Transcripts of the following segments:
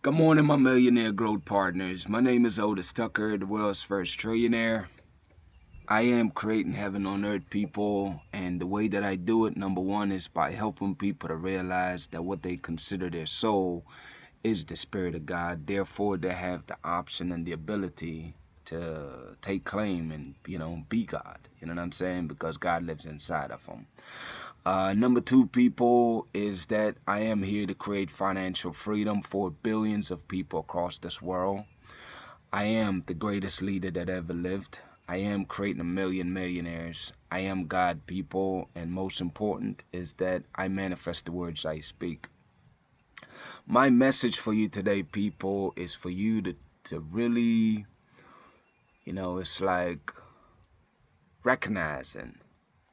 Good morning, my millionaire growth partners. My name is Otis Tucker, the world's first trillionaire. I am creating heaven on earth, people, and the way that I do it, number one, is by helping people to realize that what they consider their soul is the spirit of God. Therefore, they have the option and the ability to take claim and, be God. You know what I'm saying? Because God lives inside of them. Number two, people, is that I am here to create financial freedom for billions of people across this world. I am the greatest leader that ever lived. I am creating a million millionaires. I am God, people, and most important is that I manifest the words I speak. My message for you today, people, is for you to really, it's like recognizing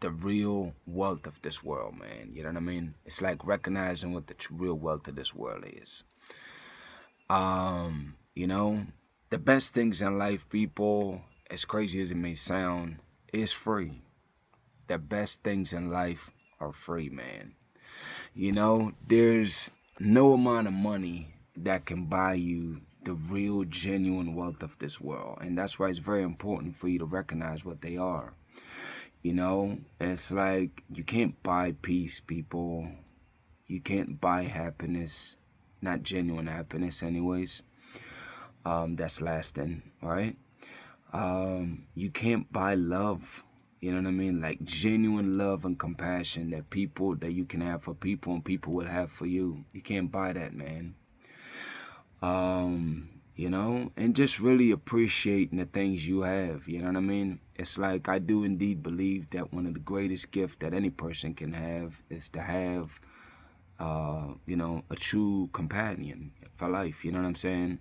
the real wealth of this world, man. You know what I mean? It's like recognizing what the real wealth of this world is. Um, you know, the best things in life, people, as crazy as it may sound, is free. The best things in life are free, man. There's no amount of money that can buy you the real, genuine wealth of this world. And that's why it's very important for you to recognize what they are. It's like you can't buy peace, people. You can't buy happiness, not genuine happiness, anyways. That's lasting, right? You can't buy love. You know what I mean? Like genuine love and compassion that you can have for people and people will have for you. You can't buy that, man. And just really appreciating the things you have. You know what I mean? It's like I do indeed believe that one of the greatest gifts that any person can have is to have, a true companion for life. You know what I'm saying?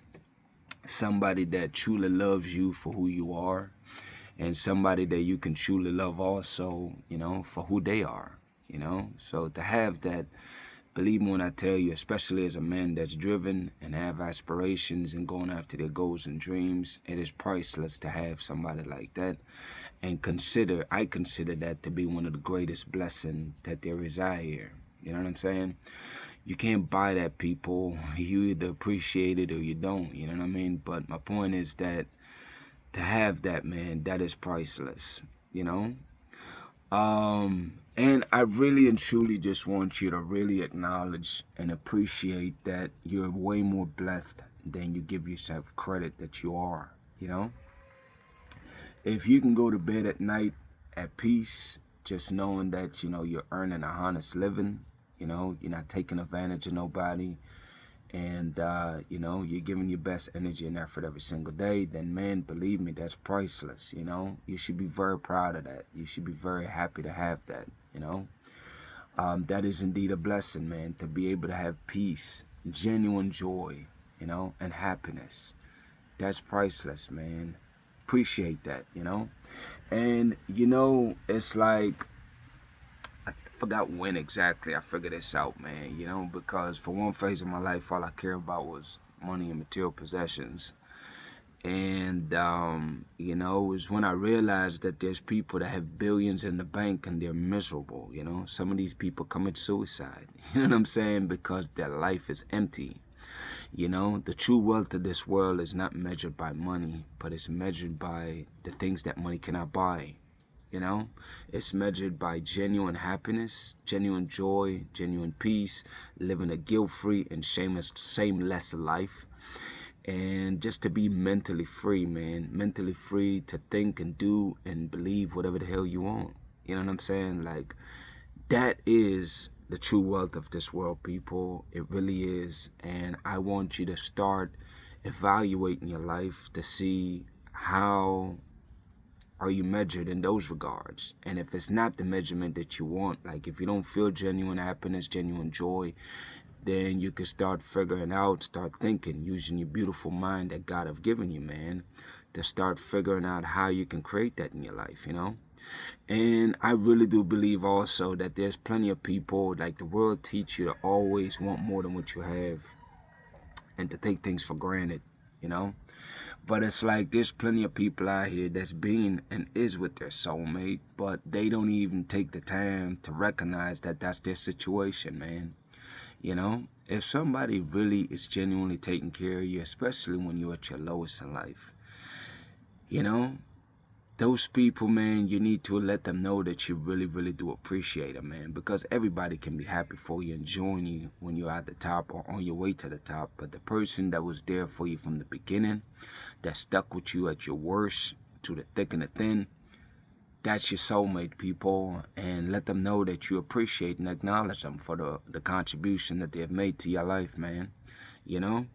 Somebody that truly loves you for who you are, and somebody that you can truly love also, for who they are. So to have that, believe me when I tell you, especially as a man that's driven and have aspirations and going after their goals and dreams, it is priceless to have somebody like that. And I consider that to be one of the greatest blessings that there is out here. You know what I'm saying? You can't buy that, people. You either appreciate it or you don't. You know what I mean? But my point is that to have that, man, that is priceless. You know? And I really and truly just want you to really acknowledge and appreciate that you're way more blessed than you give yourself credit that you are, If you can go to bed at night at peace, just knowing that, you're earning a honest living, you're not taking advantage of nobody, and you're giving your best energy and effort every single day, then man, believe me, that's priceless. You should be very proud of that. You should be very happy to have that. That is indeed a blessing, man, to be able to have peace, genuine joy, and happiness. That's priceless, man. Appreciate that. And it's like I forgot when exactly I figured this out, man, because for one phase of my life, all I cared about was money and material possessions. And, it was when I realized that there's people that have billions in the bank and they're miserable, Some of these people commit suicide, you know what I'm saying? Because their life is empty. The true wealth of this world is not measured by money, but it's measured by the things that money cannot buy. It's measured by genuine happiness, genuine joy, genuine peace, living a guilt-free and shameless life, and just to be mentally free, man. Mentally free to think and do and believe whatever the hell you want. You know what I'm saying? Like, that is the true wealth of this world, people. It really is. And I want you to start evaluating your life to see how are you measured in those regards. And if it's not the measurement that you want, like if you don't feel genuine happiness, genuine joy, then you can start figuring out, start thinking, using your beautiful mind that God have given you, man, to start figuring out how you can create that in your life, And I really do believe also that there's plenty of people, like the world teach you to always want more than what you have and to take things for granted, you know? But it's like there's plenty of people out here that's being and is with their soulmate, but they don't even take the time to recognize that that's their situation, man. if somebody really is genuinely taking care of you, especially when you're at your lowest in life, you know, those people, man, you need to let them know that you really, really do appreciate them, man. Because everybody can be happy for you and join you when you're at the top or on your way to the top. But the person that was there for you from the beginning, that stuck with you at your worst, to the thick and the thin, that's your soulmate, people. And let them know that you appreciate and acknowledge them for the contribution that they have made to your life, man. You know?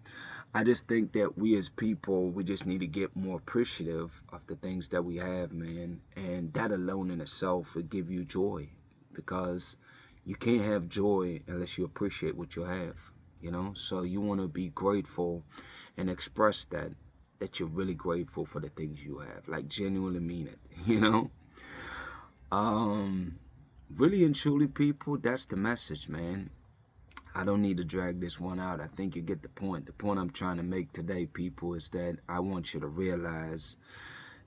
I just think that we as people, we just need to get more appreciative of the things that we have, man. And that alone in itself will give you joy, because you can't have joy unless you appreciate what you have, you know? So you want to be grateful and express that you're really grateful for the things you have. Like, genuinely mean it, you know? Really and truly, people, that's the message, man. I don't need to drag this one out. I think you get the point. The point I'm trying to make today, people, is that I want you to realize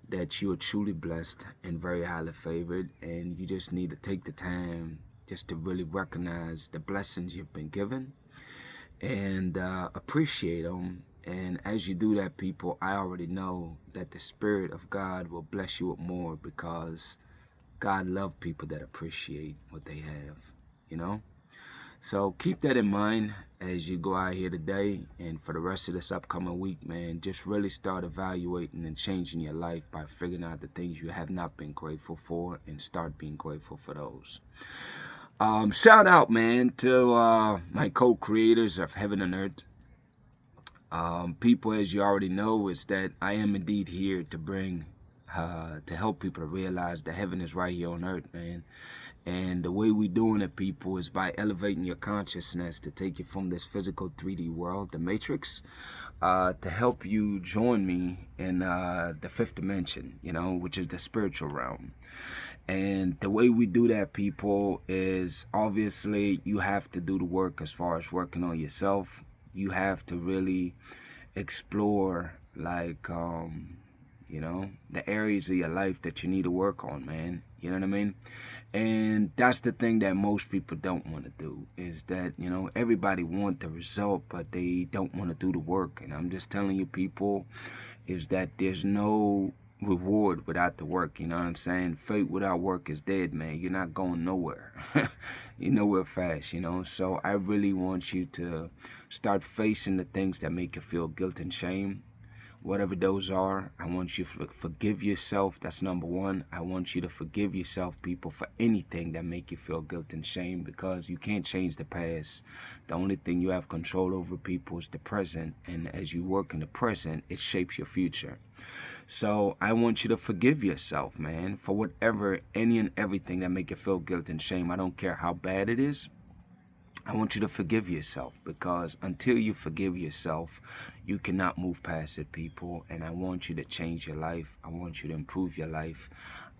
that you are truly blessed and very highly favored, and you just need to take the time just to really recognize the blessings you've been given and appreciate them. And as you do that, people, I already know that the Spirit of God will bless you with more, because God loves people that appreciate what they have, you know? So keep that in mind as you go out here today and for the rest of this upcoming week, man. Just really start evaluating and changing your life by figuring out the things you have not been grateful for and start being grateful for those. Shout out, man, to my co-creators of Heaven and Earth. People, as you already know, is that I am indeed here to bring, to help people to realize that heaven is right here on earth, man. And the way we doing it, people, is by elevating your consciousness to take you from this physical 3D world, the Matrix, to help you join me in the fifth dimension, you know, which is the spiritual realm. And the way we do that, people, is obviously you have to do the work as far as working on yourself. You have to really explore, like, you know, the areas of your life that you need to work on, man. You know what I mean? And that's the thing that most people don't want to do, is that, you know, everybody want the result, but they don't want to do the work. And I'm just telling you, people, is that there's no reward without the work. You know what I'm saying? Faith without work is dead, man. You're not going nowhere. You're nowhere fast, you know? So I really want you to start facing the things that make you feel guilt and shame. Whatever those are, I want you to forgive yourself. That's number one. I want you to forgive yourself, people, for anything that make you feel guilt and shame, because you can't change the past. The only thing you have control over, people, is the present. And as you work in the present, it shapes your future. So I want you to forgive yourself, man, for whatever, any and everything that make you feel guilt and shame. I don't care how bad it is. I want you to forgive yourself, because until you forgive yourself, you cannot move past it, people. And I want you to change your life. I want you to improve your life.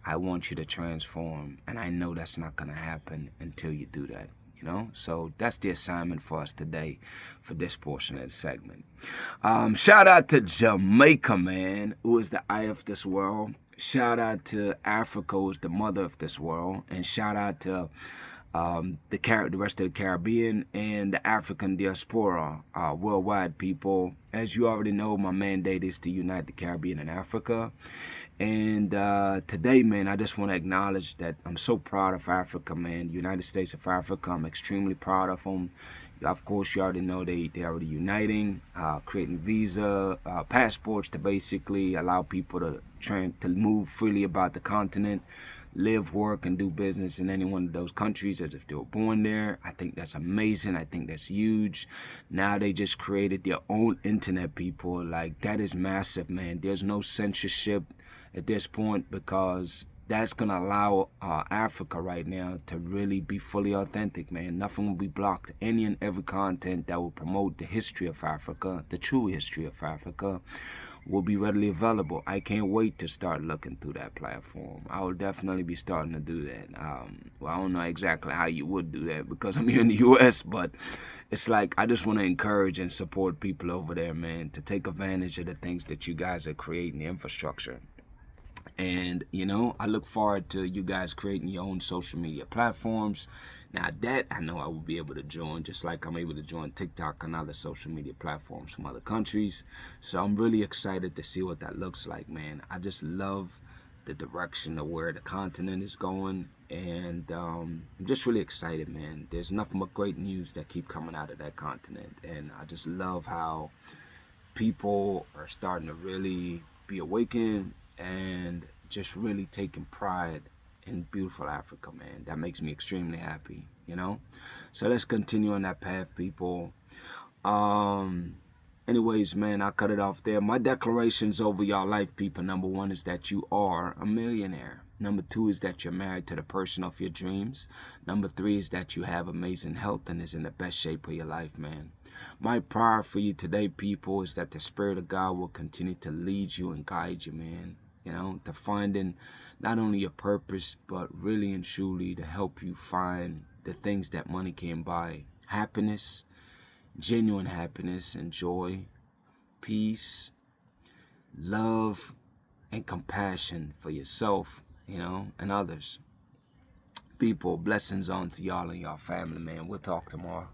I want you to transform. And I know that's not going to happen until you do that, you know? So that's the assignment for us today for this portion of the segment. Shout out to Jamaica, man, who is the eye of this world. Shout out to Africa, who is the mother of this world. And shout out to the rest of the Caribbean and the African diaspora, worldwide, people. As you already know, my mandate is to unite the Caribbean and Africa. And today, man, I just want to acknowledge that I'm so proud of Africa, man. The United States of Africa, I'm extremely proud of them. Of course, you already know they're already uniting, creating visa, passports to basically allow people to move freely about the continent, live, work, and do business in any one of those countries as if they were born there. I think that's amazing. I think that's huge. Now they just created their own internet, people. Like, that is massive, man. There's no censorship at this point, because that's going to allow Africa right now to really be fully authentic, man. Nothing will be blocked. Any and every content that will promote the history of Africa, the true history of Africa, will be readily available. I can't wait to start looking through that platform. I will definitely be starting to do that. Well, I don't know exactly how you would do that, because I'm here in the U.S., but it's like I just want to encourage and support people over there, man, to take advantage of the things that you guys are creating, the infrastructure. And, you know, I look forward to you guys creating your own social media platforms, Now that I know I will be able to join, just like I'm able to join TikTok and other social media platforms from other countries. So I'm really excited to see what that looks like, man. I just love the direction of where the continent is going, and I'm just really excited, man. There's nothing but great news that keep coming out of that continent, and I just love how people are starting to really be awakened and just really taking pride in beautiful Africa, man. That makes me extremely happy, you know? So let's continue on that path, people. Um, Anyways, man, I'll cut it off there. My declarations over y'all life, people. Number one is that you are a millionaire. Number two is that you're married to the person of your dreams. Number three is that you have amazing health and is in the best shape of your life, man. My prayer for you today, people, is that the Spirit of God will continue to lead you and guide you, man. You know, to finding not only your purpose, but really and truly to help you find the things that money can't buy. Happiness, genuine happiness and joy, peace, love, and compassion for yourself, you know, and others. People, blessings on to y'all and y'all family, man. We'll talk tomorrow.